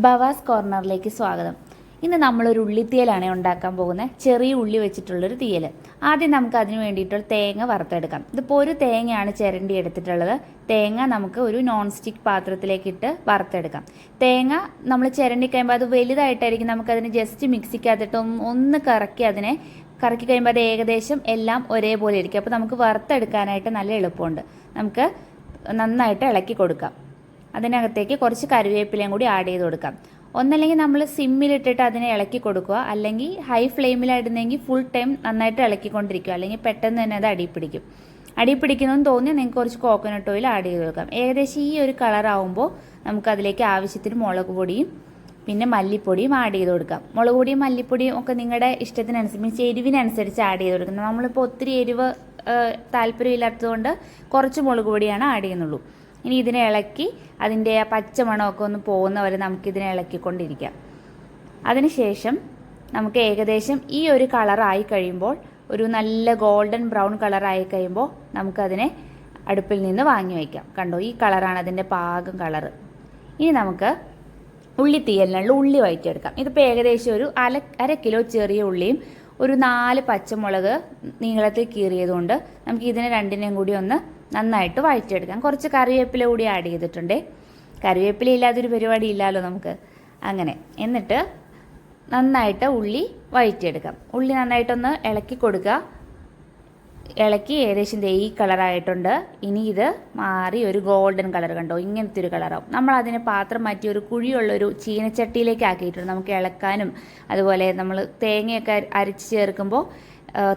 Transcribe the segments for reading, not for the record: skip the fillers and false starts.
ബവാസ് കോർണറിലേക്ക് സ്വാഗതം. ഇന്ന് നമ്മളൊരു ഉള്ളിത്തീയലാണ് ഉണ്ടാക്കാൻ പോകുന്നത്. ചെറിയ ഉള്ളി വെച്ചിട്ടുള്ളൊരു തീയൽ. ആദ്യം നമുക്ക് അതിന് വേണ്ടിയിട്ടൊരു തേങ്ങ വറുത്തെടുക്കാം. ഇതിപ്പോൾ ഒരു തേങ്ങയാണ് ചിരണ്ടി എടുത്തിട്ടുള്ളത്. തേങ്ങ നമുക്ക് ഒരു നോൺ സ്റ്റിക്ക് പാത്രത്തിലേക്കിട്ട് വറുത്തെടുക്കാം. തേങ്ങ നമ്മൾ ചിരണ്ടി കഴിയുമ്പോൾ അത് വലുതായിട്ടായിരിക്കും. നമുക്കതിന് ജസ്റ്റ് മിക്സിക്കകത്തിട്ട് ഒന്ന് കറക്കി കഴിയുമ്പോൾ അത് ഏകദേശം എല്ലാം ഒരേപോലെ ഇരിക്കും. അപ്പോൾ നമുക്ക് വറുത്തെടുക്കാനായിട്ട് നല്ല എളുപ്പമുണ്ട്. നമുക്ക് നന്നായിട്ട് ഇളക്കി കൊടുക്കാം. അതിനകത്തേക്ക് കുറച്ച് കറിവേപ്പിലയും കൂടി ആഡ് ചെയ്ത് കൊടുക്കാം. ഒന്നല്ലെങ്കിൽ നമ്മൾ സിമ്മിലിട്ടിട്ട് അതിനെ ഇളക്കി കൊടുക്കുക, അല്ലെങ്കിൽ ഹൈ ഫ്ലെയിമിലായിരുന്നെങ്കിൽ ഫുൾ ടൈം നന്നായിട്ട് ഇളക്കിക്കൊണ്ടിരിക്കുക, അല്ലെങ്കിൽ പെട്ടെന്ന് തന്നെ അത് അടി പിടിക്കണമെന്ന് തോന്നിയാൽ നിങ്ങൾക്ക് കുറച്ച് കോക്കനട്ട് ഓയിൽ ആഡ് ചെയ്ത് കൊടുക്കാം. ഏകദേശം ഈ ഒരു കളറാവുമ്പോൾ നമുക്കതിലേക്ക് ആവശ്യത്തിന് മുളക് പൊടിയും പിന്നെ മല്ലിപ്പൊടിയും ആഡ് ചെയ്ത് കൊടുക്കാം. മുളക് പൊടിയും മല്ലിപ്പൊടിയും ഒക്കെ നിങ്ങളുടെ ഇഷ്ടത്തിനനുസരിച്ച് മീൻസ് എരിവിനനുസരിച്ച് ആഡ് ചെയ്ത് കൊടുക്കുന്നത്. നമ്മളിപ്പോൾ ഒത്തിരി എരിവ് താല്പര്യമില്ലാത്തതുകൊണ്ട് കുറച്ച് മുളക് പൊടിയാണ് ആഡ് ചെയ്യുന്നുള്ളൂ. ഇനി ഇതിനെ ഇളക്കി അതിൻ്റെ ആ പച്ചമണമൊക്കെ ഒന്ന് പോകുന്നവരെ നമുക്കിതിനെ ഇളക്കിക്കൊണ്ടിരിക്കാം. അതിനുശേഷം നമുക്ക് ഏകദേശം ഈ ഒരു കളറായി കഴിയുമ്പോൾ, ഒരു നല്ല ഗോൾഡൻ ബ്രൗൺ കളറായി കഴിയുമ്പോൾ നമുക്കതിനെ അടുപ്പിൽ നിന്ന് വാങ്ങി വയ്ക്കാം. കണ്ടോ, ഈ കളറാണ് അതിൻ്റെ പാകം കളറ്. ഇനി നമുക്ക് ഉള്ളിത്തീയലിനുള്ള ഉള്ളി വഴറ്റിയെടുക്കാം. ഇതിപ്പോൾ ഏകദേശം ഒരു അര കിലോ ചെറിയ ഉള്ളിയും ഒരു 4 പച്ചമുളക് നീളത്തിൽ കീറിയതുകൊണ്ട് നമുക്ക് ഇതിനെ രണ്ടിനെയും കൂടി ഒന്ന് നന്നായിട്ട് വഴറ്റിയെടുക്കാം. കുറച്ച് കറിവേപ്പില കൂടി ആഡ് ചെയ്തിട്ടുണ്ട്. കറിവേപ്പില ഇല്ലാതൊരു പരിപാടി ഇല്ലല്ലോ നമുക്ക്. അങ്ങനെ എന്നിട്ട് നന്നായിട്ട് ഉള്ളി വഴറ്റിയെടുക്കാം. ഉള്ളി നന്നായിട്ടൊന്ന് ഇളക്കി കൊടുക്കുക. ഇളക്കി ഏകദേശം ഈ കളറായിട്ടുണ്ട്. ഇനി ഇത് മാറി ഒരു ഗോൾഡൻ കളർ, കണ്ടോ, ഇങ്ങനത്തെ ഒരു കളറാവും. നമ്മൾ അതിന് പാത്രം മാറ്റി ഒരു കുഴിയുള്ളൊരു ചീനച്ചട്ടിയിലേക്ക് ആക്കിയിട്ടുണ്ട്. നമുക്ക് ഇളക്കാനും അതുപോലെ നമ്മൾ തേങ്ങയൊക്കെ അരച്ച് ചേർക്കുമ്പോൾ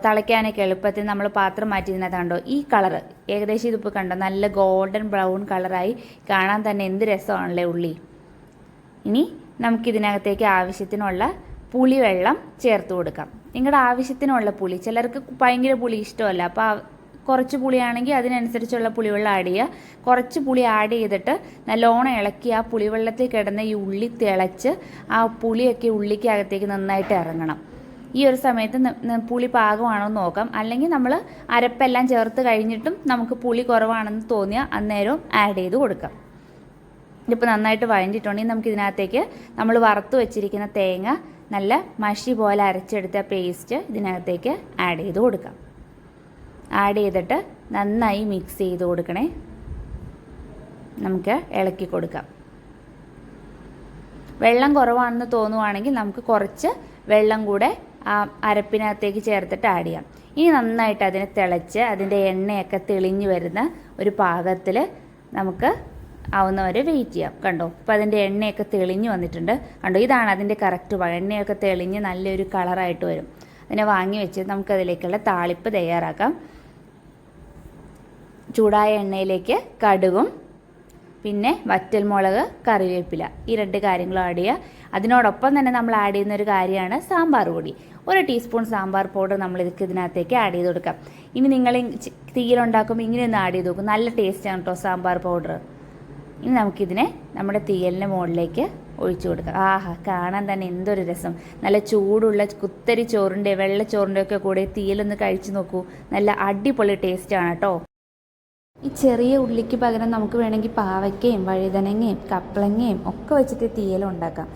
തിളയ്ക്കാനൊക്കെ എളുപ്പത്തിൽ നമ്മൾ പാത്രം മാറ്റി ഇതിനകത്ത് കണ്ടോ ഈ കളറ്. ഏകദേശം ഇതിപ്പോൾ കണ്ടോ നല്ല ഗോൾഡൻ ബ്രൗൺ കളറായി. കാണാൻ തന്നെ എന്ത് രസമാണല്ലേ ഉള്ളി. ഇനി നമുക്കിതിനകത്തേക്ക് ആവശ്യത്തിനുള്ള പുളിവെള്ളം ചേർത്ത് കൊടുക്കാം. നിങ്ങളുടെ ആവശ്യത്തിനുള്ള പുളി. ചിലർക്ക് ഭയങ്കര പുളി ഇഷ്ടമല്ല, അപ്പോൾ കുറച്ച് പുളിയാണെങ്കിൽ അതിനനുസരിച്ചുള്ള പുളിവെള്ളം ആഡ് ചെയ്യുക. കുറച്ച് പുളി ആഡ് ചെയ്തിട്ട് നല്ലോണം ഇളക്കി ആ പുളിവെള്ളത്തിൽ കിടന്ന ഈ ഉള്ളി തിളച്ച് ആ പുളിയൊക്കെ ഉള്ളിക്കകത്തേക്ക് നന്നായിട്ട് ഇറങ്ങണം. ഈ ഒരു സമയത്ത് പുളി പാകമാണോ എന്ന് നോക്കാം. അല്ലെങ്കിൽ നമ്മൾ അരപ്പെല്ലാം ചേർത്ത് കഴിഞ്ഞിട്ടും നമുക്ക് പുളി കുറവാണെന്ന് തോന്നിയാൽ അന്നേരവും ആഡ് ചെയ്ത് കൊടുക്കാം. ഇതിപ്പോൾ നന്നായിട്ട് വഴഞ്ഞിട്ടുണ്ടെങ്കിൽ നമുക്ക് ഇതിനകത്തേക്ക് നമ്മൾ വറുത്ത് വെച്ചിരിക്കുന്ന തേങ്ങ നല്ല മഷി പോലെ അരച്ചെടുത്ത പേസ്റ്റ് ഇതിനകത്തേക്ക് ആഡ് ചെയ്ത് കൊടുക്കാം. ആഡ് ചെയ്തിട്ട് നന്നായി മിക്സ് ചെയ്ത് കൊടുക്കണേ. നമുക്ക് ഇളക്കി കൊടുക്കാം. വെള്ളം കുറവാണെന്ന് തോന്നുവാണെങ്കിൽ നമുക്ക് കുറച്ച് വെള്ളം കൂടെ ആ അരപ്പിനകത്തേക്ക് ചേർത്തിട്ട് ആഡ് ചെയ്യാം. ഇനി നന്നായിട്ട് അതിനെ തിളച്ച് അതിൻ്റെ എണ്ണയൊക്കെ തെളിഞ്ഞ് വരുന്ന ഒരു പാകത്തിൽ നമുക്ക് ആവുന്നവരെ വെയിറ്റ് ചെയ്യാം. കണ്ടോ, ഇപ്പോൾ അതിൻ്റെ എണ്ണയൊക്കെ തെളിഞ്ഞ് വന്നിട്ടുണ്ട്. കണ്ടോ, ഇതാണ് അതിൻ്റെ കറക്റ്റ് എണ്ണയൊക്കെ തെളിഞ്ഞ് നല്ലൊരു കളറായിട്ട് വരും. അതിനെ വാങ്ങി വെച്ച് നമുക്കതിലേക്കുള്ള താളിപ്പ് തയ്യാറാക്കാം. ചൂടായ എണ്ണയിലേക്ക് കടുകും പിന്നെ വറ്റൽമുളക്, കറിവേപ്പില, ഈ 2 കാര്യങ്ങളും ആഡ് ചെയ്യുക. അതിനോടൊപ്പം തന്നെ നമ്മൾ ആഡ് ചെയ്യുന്ന ഒരു കാര്യമാണ് സാമ്പാർ പൊടി. 1 ടീസ്പൂൺ സാമ്പാർ പൗഡർ നമ്മൾ ഇതിനകത്തേക്ക് ആഡ് ചെയ്ത് കൊടുക്കാം. ഇനി നിങ്ങൾ തീയലുണ്ടാക്കുമ്പോൾ ഇങ്ങനെ ഒന്ന് ആഡ് ചെയ്ത് നോക്കും. നല്ല ടേസ്റ്റാണ് കേട്ടോ സാമ്പാർ പൗഡർ. ഇനി നമുക്കിതിനെ നമ്മുടെ തീയലിൻ്റെ മുകളിലേക്ക് ഒഴിച്ചു കൊടുക്കാം. ആഹാ, കാണാൻ തന്നെ എന്തൊരു രസം. നല്ല ചൂടുള്ള കുത്തരി ചോറിൻ്റെ വെള്ളച്ചോറിൻ്റെ ഒക്കെ കൂടെ തീയലൊന്ന് കഴിച്ചു നോക്കൂ. നല്ല അടിപൊളി ടേസ്റ്റാണ് കേട്ടോ. ഈ ചെറിയ ഉള്ളിക്ക് പകരം നമുക്ക് വേണമെങ്കിൽ പാവയ്ക്കയും വഴുതനങ്ങയും കപ്പളങ്ങയും ഒക്കെ വെച്ചിട്ട് തീയൽ ഉണ്ടാക്കാം.